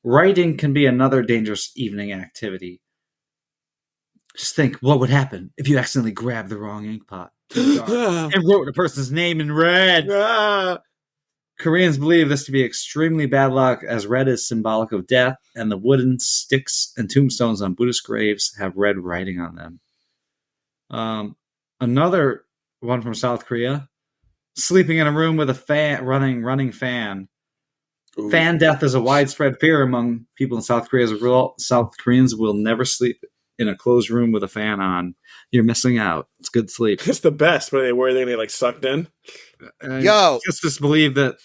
Writing can be another dangerous evening activity. Just think, what would happen if you accidentally grabbed the wrong ink pot and wrote a person's name in red? Koreans believe this to be extremely bad luck, as red is symbolic of death, and the wooden sticks and tombstones on Buddhist graves have red writing on them. Another one from South Korea, sleeping in a room with a fan, running fan. Ooh. Fan death is a widespread fear among people in South Korea. As a result, South Koreans will never sleep in a closed room with a fan on. You're missing out. It's good sleep. It's the best. Where they get like sucked in. Yo. Just believe that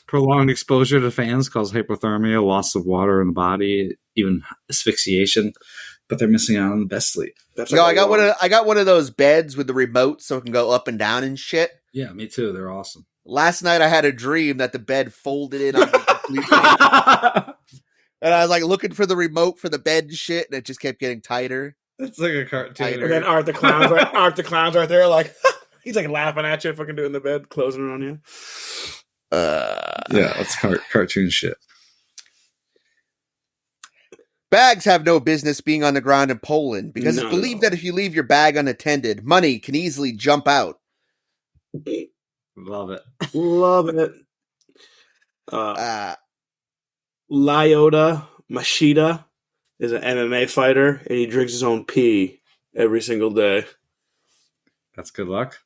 prolonged exposure to fans cause hypothermia, loss of water in the body, even asphyxiation. But they're missing out on the best sleep. That's Yo, I got one of those beds with the remote so it can go up and down and shit. Yeah, me too. They're awesome. Last night I had a dream that the bed folded in on me completely. And I was like looking for the remote for the bed and shit, and it just kept getting tighter. It's like a cartoon. And then Art the Clown's right there, like he's like laughing at you, fucking doing the bed, closing it on you. Yeah, that's cartoon shit. Bags have no business being on the ground in Poland because it's believed that if you leave your bag unattended, money can easily jump out. Love it. Love it. Lyota Machida is an MMA fighter, and he drinks his own pee every single day. That's good luck.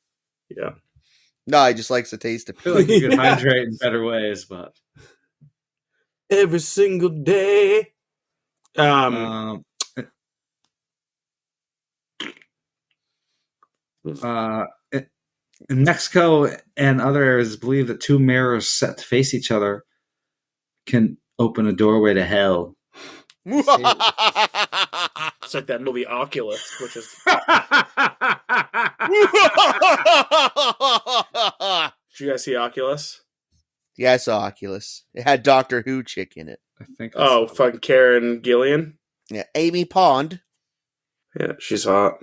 Yeah. No, he just likes the taste of I feel like you can hydrate in better ways, but every single day. In Mexico and other areas, believe that two mirrors set to face each other can open a doorway to hell. It's like that movie Oculus, which is. Did you guys see Oculus? Yeah, I saw Oculus. It had Doctor Who chick in it. I think. Fucking Karen Gillian. Yeah, Amy Pond. Yeah, she's hot.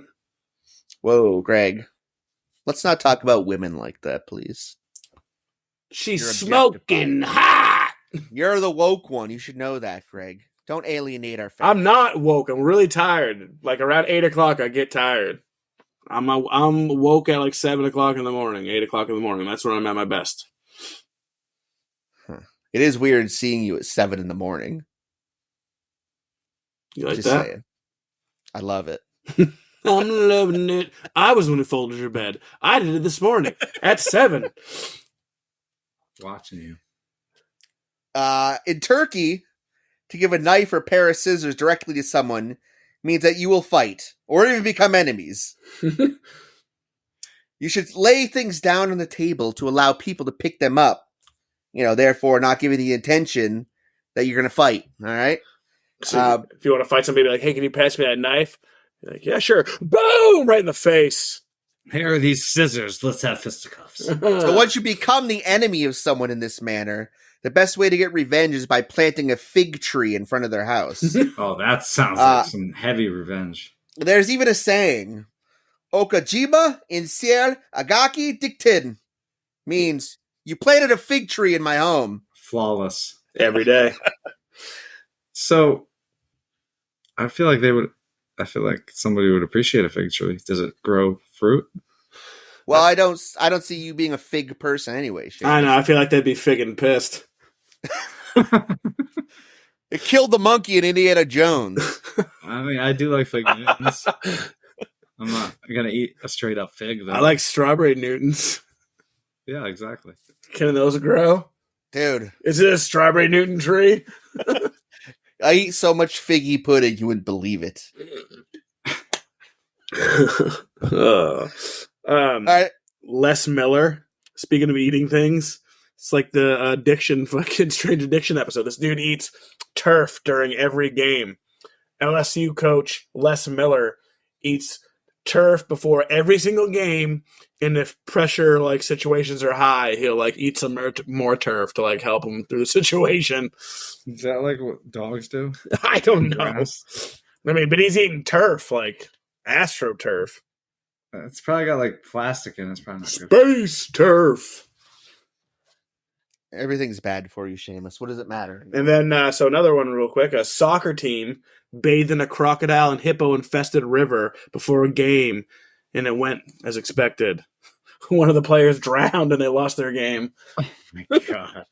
Whoa, Greg. Let's not talk about women like that, please. She's You're smoking hot. You're the woke one. You should know that, Greg. Don't alienate our I'm not woke. I'm really tired. Like around 8 o'clock, I get tired. I'm woke at like 7 o'clock in the morning, 8 o'clock in the morning. That's when I'm at my best. Huh. It is weird seeing you at 7 in the morning. You like Just that? saying. I love it. I'm loving it. I was the one who folded your bed. I did it this morning at 7. Watching you. In Turkey, to give a knife or pair of scissors directly to someone means that you will fight or even become enemies. You should lay things down on the table to allow people to pick them up. Therefore not giving the intention that you're going to fight. All right. So if you want to fight somebody, like, hey, can you pass me that knife? You're like, yeah, sure. Boom! Right in the face. Here are these scissors. Let's have fisticuffs. So once you become the enemy of someone in this manner, the best way to get revenge is by planting a fig tree in front of their house. Oh, that sounds like some heavy revenge. There's even a saying, Okajima insier agaki diktin, means you planted a fig tree in my home. Flawless. Every day. So, I feel like somebody would appreciate a fig tree. Does it grow fruit? Well, I don't see you being a fig person anyway. Shane. I know. I feel like they'd be figging pissed. It killed the monkey in Indiana Jones. I mean, I do like fig Newtons. I'm not gonna eat a straight up fig though. I like strawberry Newtons. Yeah, exactly. Can those grow? Dude. Is it a strawberry Newton tree? I eat so much figgy pudding you wouldn't believe it. All right. Les Miller, speaking of eating things, it's like the addiction, fucking Strange Addiction episode. This dude eats turf during every game. LSU coach Les Miller eats turf before every single game, and if pressure like situations are high, he'll like eat some more turf to like help him through the situation. Is that like what dogs do? I don't know. I mean, but he's eating turf, like AstroTurf. It's probably got like plastic in it. It's probably not Space turf. Everything's bad for you, Seamus. What does it matter? And then, so another one real quick. A soccer team bathed in a crocodile and hippo-infested river before a game, and it went as expected. One of the players drowned, and they lost their game. Oh, my God.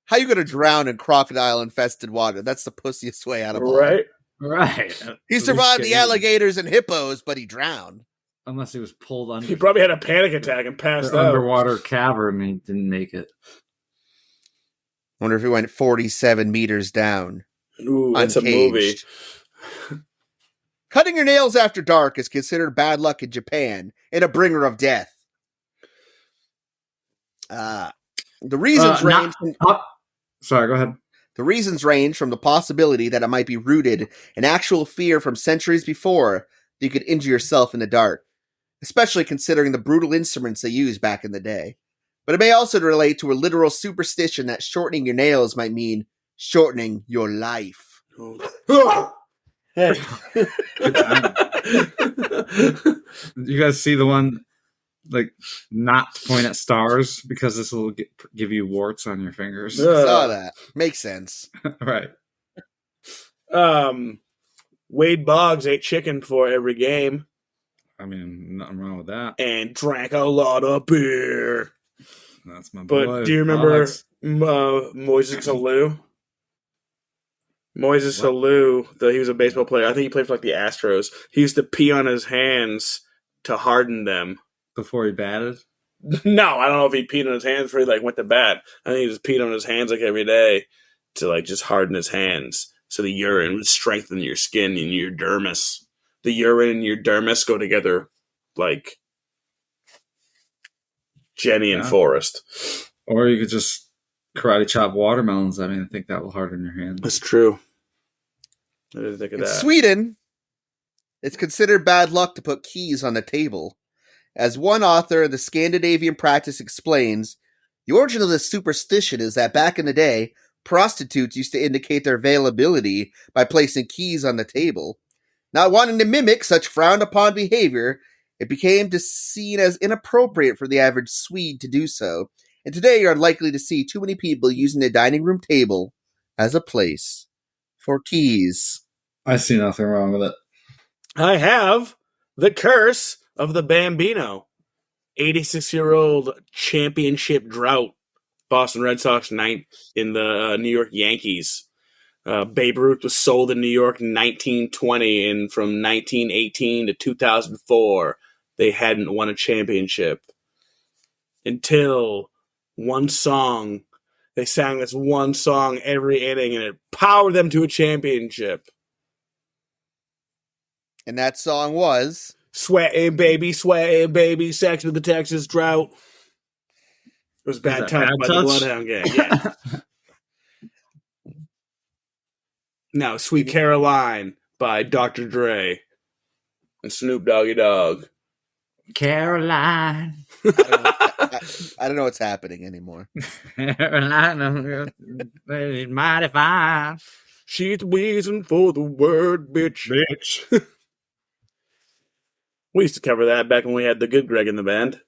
How you going to drown in crocodile-infested water? That's the pussiest way out of water. Right. He survived the alligators and hippos, but he drowned. Unless he was pulled under. He probably had a panic attack and passed out. Underwater cavern, and he didn't make it. Wonder if he went 47 meters down. Ooh, that's a movie. Cutting your nails after dark is considered bad luck in Japan and a bringer of death. The reasons range from... Sorry, go ahead. The reasons range from the possibility that it might be rooted in actual fear from centuries before that you could injure yourself in the dark, especially considering the brutal instruments they used back in the day. But it may also relate to a literal superstition that shortening your nails might mean shortening your life. You guys see the one, like, not to point at stars because this will give you warts on your fingers? I saw that. Makes sense. Right. Wade Boggs ate chicken for every game. I mean, nothing wrong with that. And drank a lot of beer. That's my boy. But do you remember Moises Alou? Moises Alou, he was a baseball player. I think he played for like the Astros. He used to pee on his hands to harden them. Before he batted? No, I don't know if he peed on his hands before he like went to bat. I think he just peed on his hands like every day to like just harden his hands. So the urine would strengthen your skin and your dermis. The urine and your dermis go together like Jenny and Forrest. Or you could just karate chop watermelons. I mean, I think that will harden your hands. That's true. I didn't think of that. In Sweden, it's considered bad luck to put keys on the table. As one author of the Scandinavian practice explains, the origin of this superstition is that back in the day, prostitutes used to indicate their availability by placing keys on the table. Not wanting to mimic such frowned-upon behavior, it became seen as inappropriate for the average Swede to do so, and today you're unlikely to see too many people using the dining room table as a place for keys. I see nothing wrong with it. I have the curse of the Bambino. 86-year-old championship drought. Boston Red Sox ninth in the New York Yankees. Babe Ruth was sold in New York in 1920, and from 1918 to 2004, they hadn't won a championship. Until one song, they sang this one song every inning, and it powered them to a championship. And that song was... Sweating baby, sex with the Texas drought. It was Bad Touch by the Bloodhound Gang. Yeah. Now, Sweet Caroline by Dr. Dre and Snoop Doggy Dogg. Caroline. I don't know what's happening anymore. Caroline is mighty fine. She's wheezing for the word, bitch. We used to cover that back when we had the good Greg in the band.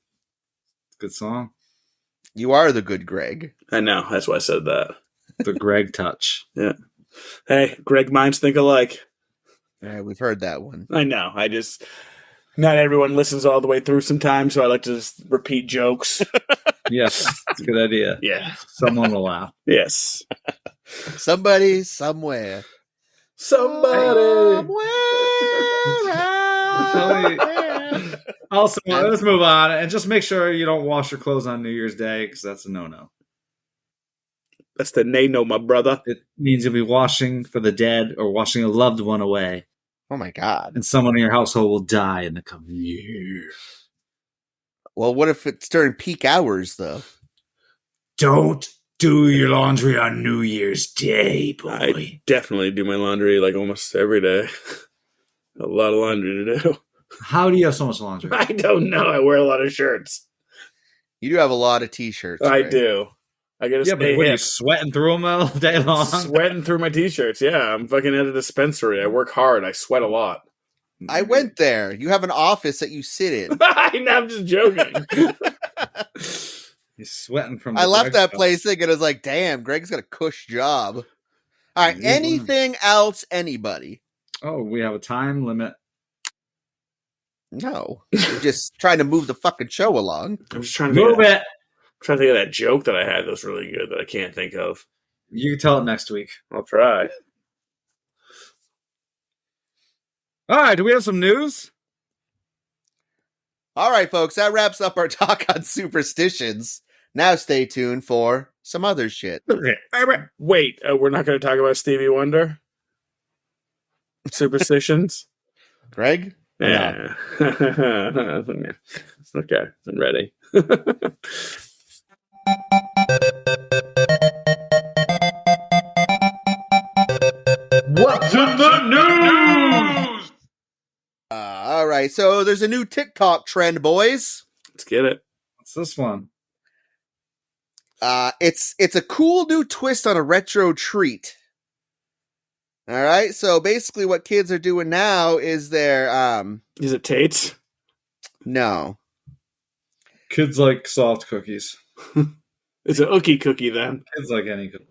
Good song. You are the good Greg. I know. That's why I said that. The Greg touch. Yeah. Hey, Greg minds think alike. Yeah, we've heard that one. I know. Not everyone listens all the way through sometimes, so I like to just repeat jokes. Yes, it's a good idea. Yeah. Someone will laugh. Yes. Somebody, somewhere. Somebody. Also, let's move on and just make sure you don't wash your clothes on New Year's Day because that's a no-no. That's the no, my brother. It means you'll be washing for the dead or washing a loved one away. Oh my God. And someone in your household will die in the coming year. Well, what if it's during peak hours, though? Don't do your laundry on New Year's Day, boy. I definitely do my laundry like almost every day. A lot of laundry to do. How do you have so much laundry? I don't know. I wear a lot of shirts. You do have a lot of t-shirts. I right? do. I gotta but stay what, hip. you sweating through them all day long? Sweating through my t-shirts. Yeah, I'm fucking at a dispensary. I work hard. I sweat a lot. I went there. You have an office that you sit in. I'm just joking. You're sweating from. I left that place thinking, I was like, damn, Greg's got a cush job. All right, anything else, anybody? Oh, we have a time limit. No. We're just trying to move the fucking show along. I'm just trying to move it. I'm trying to think of that joke that I had that was really good that I can't think of. You can tell it next week. I'll try. All right, do we have some news? All right, folks, that wraps up our talk on superstitions. Now stay tuned for some other shit. Okay. Wait, we're not going to talk about Stevie Wonder? Supersitions? Greg? Yeah. Okay, I'm ready. What's in the news? All right, so there's a new TikTok trend, boys. Let's get it. What's this one? It's a cool new twist on a retro treat. All right, so basically what kids are doing now is they're Is it Tate's? no. Kids like soft cookies. It's an ookie cookie then. Kids like any cookie.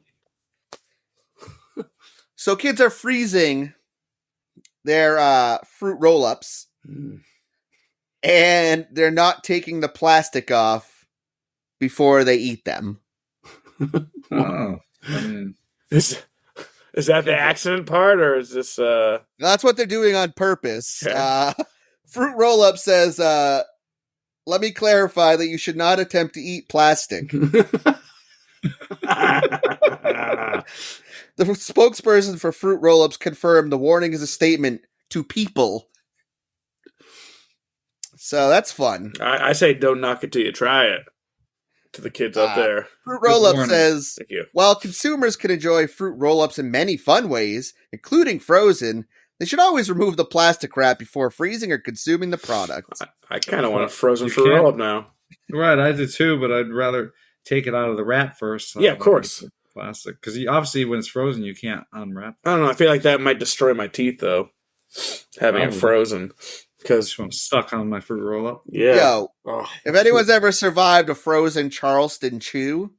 So kids are freezing their fruit roll-ups, and they're not taking the plastic off before they eat them. Oh, I mean, Is that the accident part, or is this That's what they're doing on purpose. Okay. Fruit roll-up says, let me clarify that you should not attempt to eat plastic. The spokesperson for Fruit Roll-Ups confirmed the warning is a statement to people. So that's fun. I say don't knock it till you try it. To the kids out there. Fruit Roll-Up warning. says, Thank you. while consumers can enjoy fruit roll-ups in many fun ways, including frozen, they should always remove the plastic wrap before freezing or consuming the product. I kind of want a frozen You fruit can't- roll-up now. right, I do too, but I'd rather take it out of the wrap first. Yeah, of course. Plastic, because obviously when it's frozen, you can't unwrap. I don't know. I feel like that might destroy my teeth, though. Having it Probably. frozen. Because, Just want to suck on my fruit roll up. yeah. Yo, Oh. if anyone's ever survived a frozen Charleston chew,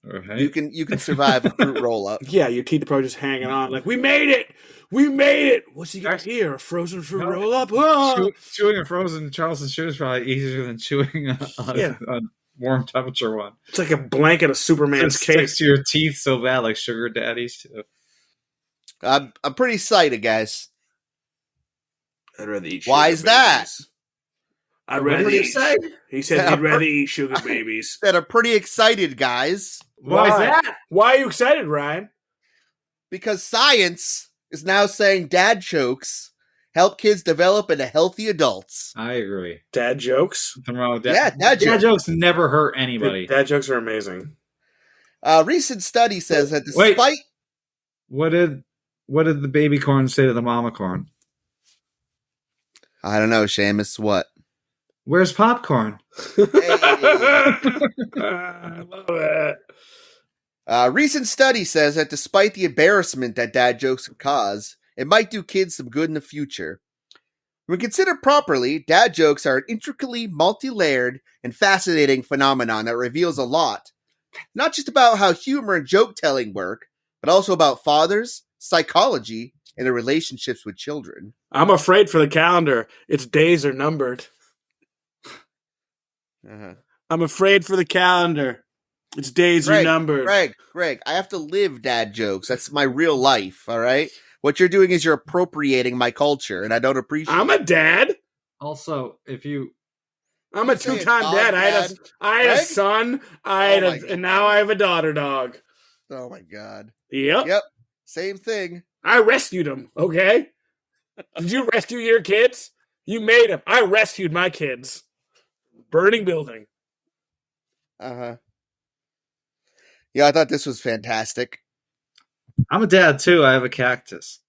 Okay. you can survive a fruit roll-up. Yeah, your teeth are probably just hanging on. Like, we made it! We made it! What's he got here? A frozen fruit No. roll-up? Oh! Chewing a frozen Charleston chew is probably easier than chewing a warm temperature one. It's like a blanket of Superman's It cape. sticks to your teeth so bad, like sugar daddies too. I'm pretty excited, guys. I'd rather eat Why is that? I'd What rather did he eat. say? He said he'd rather eat sugar babies. That are pretty excited, guys, Why is that? Why are you excited, Ryan? because science is now saying dad jokes help kids develop into healthy adults. I agree. Dad jokes? Nothing wrong with that. Yeah, dad jokes. jokes never hurt anybody. Dad jokes are amazing. A recent study says that Wait. despite What did the baby corn say to the mama corn? I don't know, Seamus, what? Where's popcorn? I love it. A recent study says that despite the embarrassment that dad jokes can cause, it might do kids some good in the future. When considered properly, dad jokes are an intricately multi-layered and fascinating phenomenon that reveals a lot. Not just about how humor and joke-telling work, but also about fathers, psychology, and their relationships with children. I'm afraid for the calendar. Its days are numbered. Uh-huh. I'm afraid for the calendar. Its days are numbered. Greg, I have to live dad jokes. That's my real life, all right? What you're doing is you're appropriating my culture, and I don't appreciate I'm it. a dad. Also, if you I'm a Say it, two-time dog dad. I had dad. a Greg? son. Oh my God. And now I have a daughter dog. Oh, my God. Yep. Yep, same thing. I rescued him. Okay. Did you rescue your kids? You made them. I rescued my kids. Burning building. Uh-huh. Yeah, I thought this was fantastic. I'm a dad too. I have a cactus.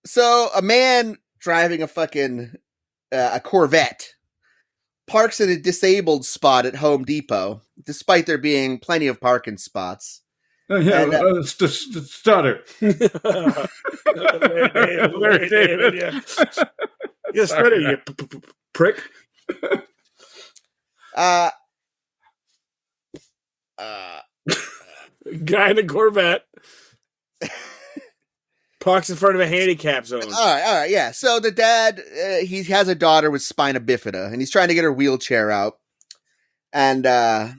So a man driving a fucking a Corvette parks in a disabled spot at Home Depot, despite there being plenty of parking spots. Yeah, And, stutter. Larry David, yeah. You stutter, you prick. Guy in a Corvette parks in front of a handicap zone. All right, yeah. So the dad, he has a daughter with spina bifida, and he's trying to get her wheelchair out. And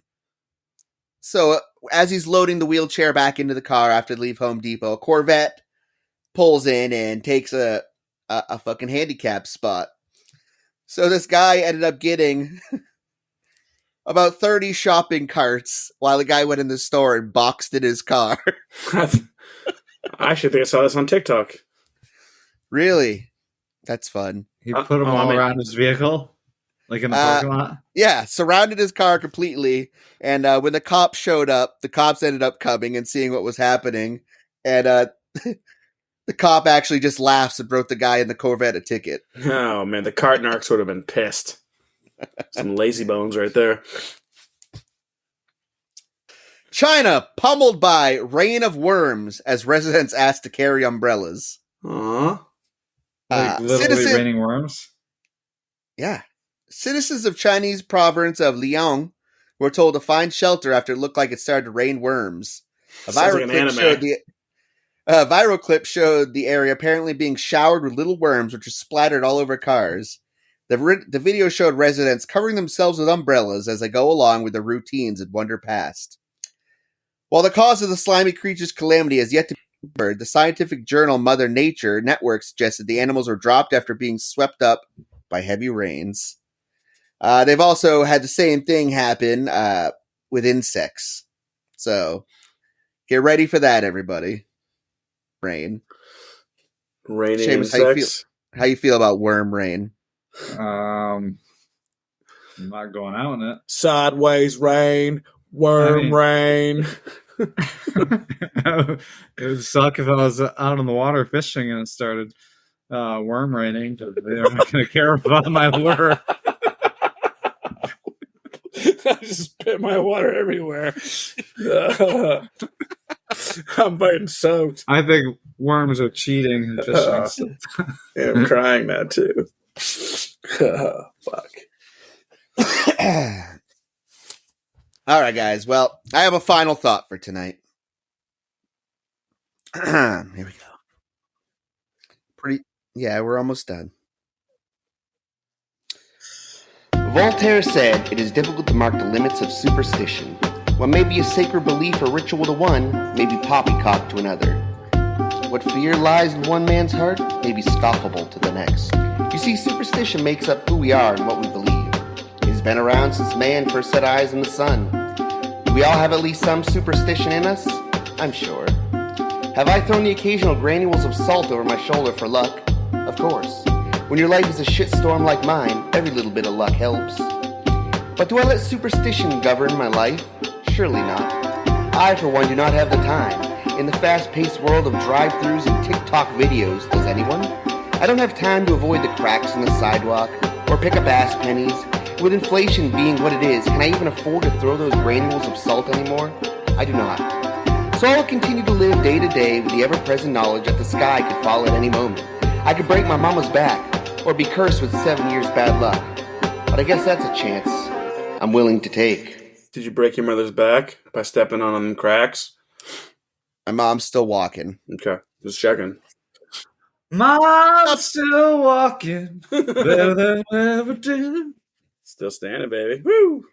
so as he's loading the wheelchair back into the car after they leave Home Depot, a Corvette pulls in and takes a fucking handicap spot. So this guy ended up getting about 30 shopping carts while the guy went in the store and boxed in his car. I actually think I saw this on TikTok. Really? That's fun. He put them all around his vehicle, like in the parking lot. Yeah, surrounded his car completely. And when the cops showed up, the cops ended up coming and seeing what was happening. And the cop actually just laughs and wrote the guy in the Corvette a ticket. Oh, man, the cart narcs would have been pissed. Some lazy bones right there. China pummeled by rain of worms as residents asked to carry umbrellas. Aww. Like literally raining worms? Yeah. Citizens of Chinese province of Liang were told to find shelter after it looked like it started to rain worms. A viral clip showed the area apparently being showered with little worms, which were splattered all over cars. The video showed residents covering themselves with umbrellas as they go along with their routines and wander past. While the cause of the slimy creature's calamity has yet to be confirmed, the scientific journal Mother Nature Network suggested the animals were dropped after being swept up by heavy rains. They've also had the same thing happen with insects. So get ready for that, everybody. Rain. Raining Seamus, insects. how you feel about worm rain? I'm not going out in it. Sideways rain, worm rain. It would suck if I was out on the water fishing and it started worm raining. They're not going to care about my lure. I just spit my water everywhere. I'm getting soaked. I think worms are cheating in fishing. Yeah, I'm crying now too. Fuck. All right, guys. Well, I have a final thought for tonight. Here we go. Yeah, we're almost done. Voltaire said, "It is difficult to mark the limits of superstition. What may be a sacred belief or ritual to one may be poppycock to another. What fear lies in one man's heart may be scoffable to the next. You see, superstition makes up who we are and what we believe. It has been around since man first set eyes on the sun. Do we all have at least some superstition in us? I'm sure. Have I thrown the occasional granules of salt over my shoulder for luck? Of course. When your life is a shitstorm like mine, every little bit of luck helps. But do I let superstition govern my life? Surely not. I, for one, do not have the time. In the fast-paced world of drive-thrus and TikTok videos, does anyone? I don't have time to avoid the cracks in the sidewalk or pick up ass pennies. With inflation being what it is, can I even afford to throw those granules of salt anymore? I do not. So I will continue to live day to day with the ever-present knowledge that the sky could fall at any moment. I could break my mama's back or be cursed with 7 years bad luck. But I guess that's a chance I'm willing to take." Did you break your mother's back by stepping on them cracks? My mom's still walking. Okay, just checking. Mom's still walking. Better than ever did. Still standing, baby. Woo!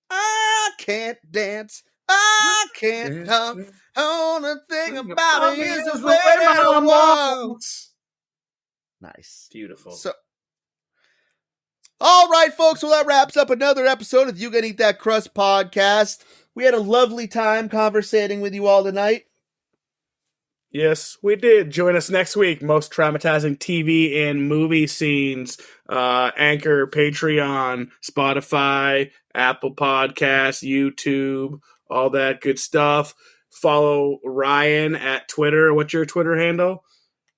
I can't dance. I can't talk. Only thing about me is the way that I walk. Nice. Beautiful. So, all right, folks. Well, that wraps up another episode of You Gonna Eat That Crust podcast. We had a lovely time conversating with you all tonight. Yes, we did. Join us next week. Most traumatizing TV and movie scenes. Anchor, Patreon, Spotify, Apple Podcasts, YouTube, all that good stuff. Follow Ryan at Twitter. What's your Twitter handle?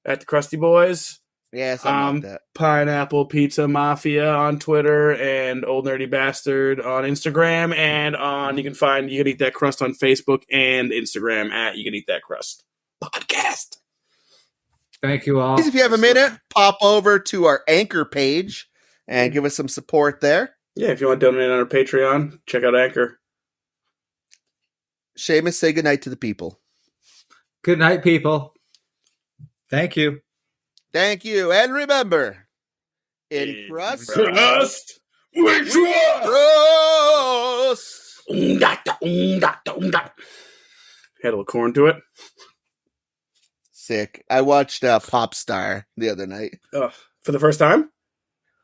At the Krusty Boys. Yeah, something like that. Pineapple Pizza Mafia on Twitter and Old Nerdy Bastard on Instagram. And you can find You Can Eat That Crust on Facebook and Instagram at You Can Eat That Crust Podcast. Thank you all. Please, if you have a minute, pop over to our Anchor page and give us some support there. Yeah, if you want to donate on our Patreon, check out Anchor. Seamus, say goodnight to the people. Good night, people. Thank you. Thank you. And remember, in crust, we trust. Had a little corn to it. Sick. I watched Pop Star the other night. For the first time?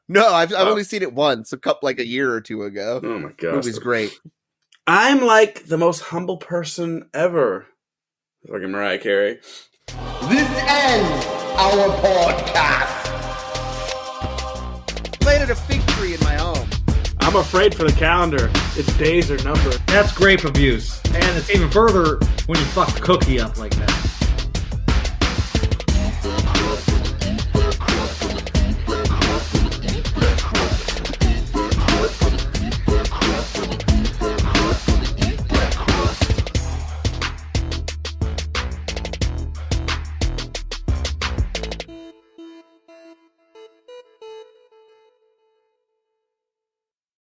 No, I've only seen it once, a year or two ago. Oh my The gosh. movie's great. I'm like the most humble person ever. Fucking Mariah Carey. This ends our podcast. Planted a fig tree in my home. I'm afraid for the calendar. Its days are numbered. That's grape abuse. And it's even further when you fuck the cookie up like that.